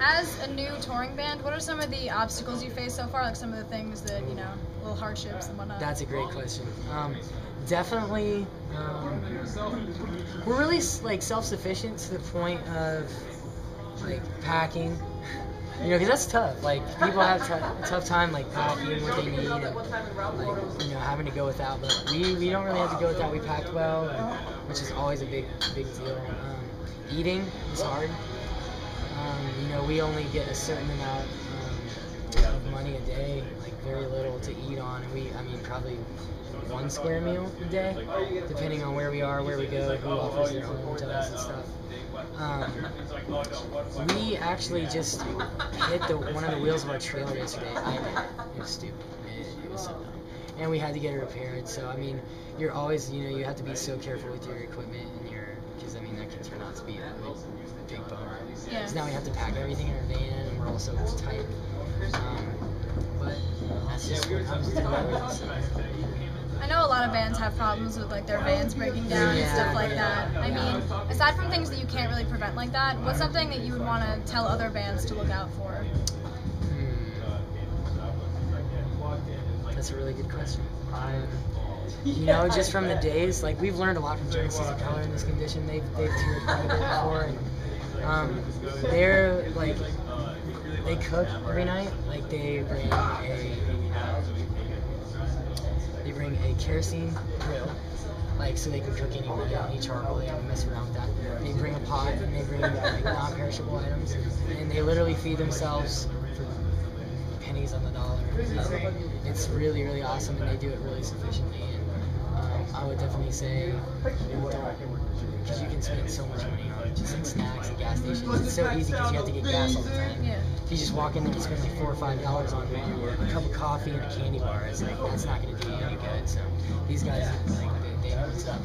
As a new touring band, what are some of the obstacles you face so far? Like some of the things that, you know, little hardships and whatnot? That's a great question. Definitely, we're really like self-sufficient to the point of like packing. You know, because that's tough. Like, people have a tough time, like, packing what they need and, like, you know, having to go without. But we don't really have to go without. We pack well, which is always a big deal. Eating is hard. You know, we only get a certain amount of money a day, like, very little to eat on. And I mean, probably 1 square meal a day, depending on where we are, where we go, who offers their home to us and stuff. We actually just hit one of the wheels of our trailer yesterday. It was stupid. It was so dumb. And we had to get it repaired. So, I mean, you're always, you know, you have to be so careful with your equipment and because, I mean, that can turn out to be a big bummer. Yeah. So now we have to pack everything in our van, and we're also tight. But that's just what comes to it. I know a lot of bands have problems with like their vans breaking down and stuff like that. I mean, aside from things that you can't really prevent like that, what's something that you would want to tell other bands to look out for? That's a really good question. You know, just from the days, like, we've learned a lot from Genesis of Color in this condition. They've toured quite a bit before, and they're like, they cook every night. Like, they bring a kerosene grill, like, so they can cook any charcoal. They don't mess around with that. They bring a pot, and they bring like non-perishable items, and they literally feed themselves for pennies on the dollar. It's really, really awesome, and they do it really sufficiently. And I would definitely say, because you can spend so much money on just like snacks and gas stations. It's so easy because you have to get gas all the time. Yeah. If you just walk in there and spend like $4 or $5 on a cup of coffee and a candy bar, it's like, that's not going to do you any good. So these guys, like, they know what's up.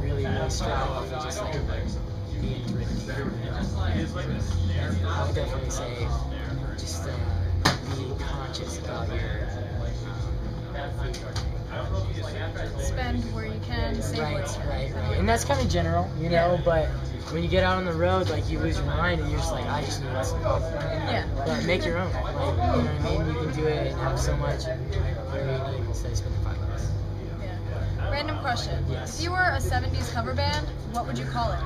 They really strive off of just like being thrifty. I would definitely say just be conscious about your spend where you can, save where you can. Right. And that's kind of general, you know, but when you get out on the road, like, you lose your mind and you're just like, I just need some coffee. Yeah. But make your own. Like, you know what I mean? You can do it and have so much whatever you need instead of spending $5. Yeah. Random question. Yes. If you were a 70s cover band, what would you call it?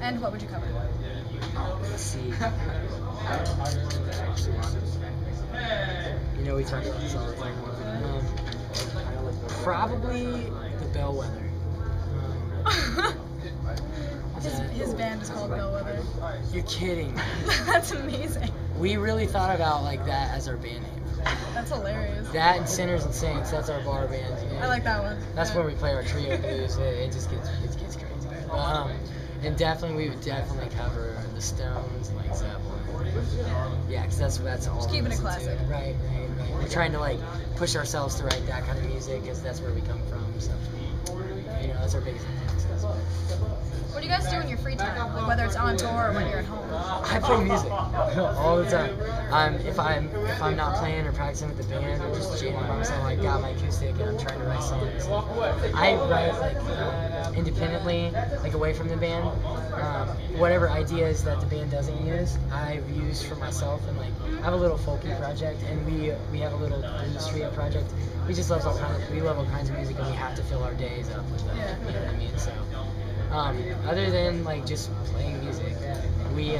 And what would you cover? Let's see. You know, we talk about this all the time. Probably the Bellwether. His band is called Bellwether. You're kidding. That's amazing. We really thought about like that as our band name. That's hilarious. That and Sinners and Saints, that's our bar band. I like that one. That's when we play our trio blues. It just gets crazy. And definitely, we would definitely cover the Stones, like Zeppelin. Yeah, because that's all. Just keeping it classic. Right. We're trying to like push ourselves to write that kind of music because that's where we come from. So, you know, that's our biggest influence. What do you guys do in your free time? Like whether it's on tour or when you're at home? I play music all the time. If I'm not playing or practicing with the band or just jamming by myself, I got my acoustic and I'm trying to write songs. I write like independently, like away from the band. Whatever ideas that the band doesn't use, I've used for myself. And like I have a little folky project, and we have a little blues trio project. We just love all kinds of music, and we have to fill our days up with that. Yeah. You know what I mean? So. Other than like just playing music, we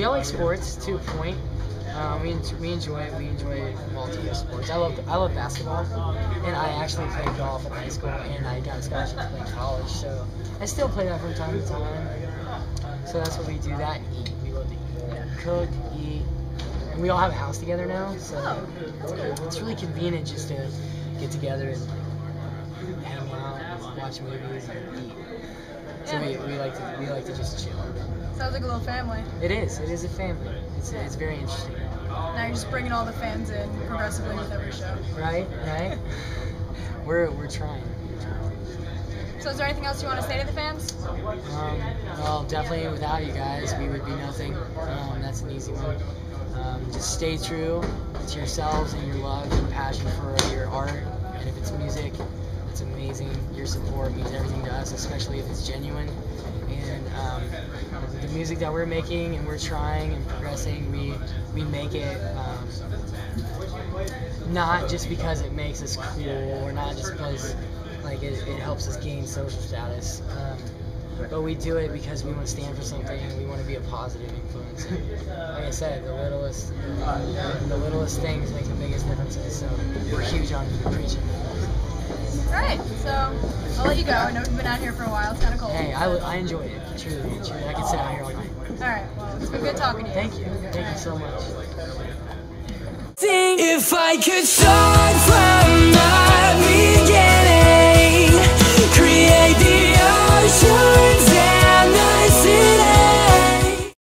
all like sports to a point. We enjoy multiple sports. I love basketball, and I actually played golf in high school, and I got a scholarship to play in college. So I still play that from time to time. So that's what we do. That and eat. We love to eat, cook, eat, and we all have a house together now. So it's really convenient just to get together and like, hang out, watch movies, and eat. So we like to just chill. Sounds like a little family. It is a family. It's very interesting. Now you're just bringing all the fans in progressively with every show. Right. We're trying. So is there anything else you want to say to the fans? Well, definitely without you guys, we would be nothing. That's an easy one. Just stay true to yourselves and your love and passion for your art, and if it's music, it's amazing. Your support means everything to us, especially if it's genuine. and the music that we're making and we're trying and progressing, we make it not just because it makes us cool, or not just because like it helps us gain social status, but we do it because we want to stand for something and we want to be a positive influence. And like I said, the littlest things make the biggest differences, so we're huge on preaching. Alright, so I'll let you go. I know we've been out here for a while. It's kind of cold. Hey, I enjoyed it. Truly. I could sit out here all night. Alright, well, it's been good talking to you. Thank you. Thank you so much. If I could start from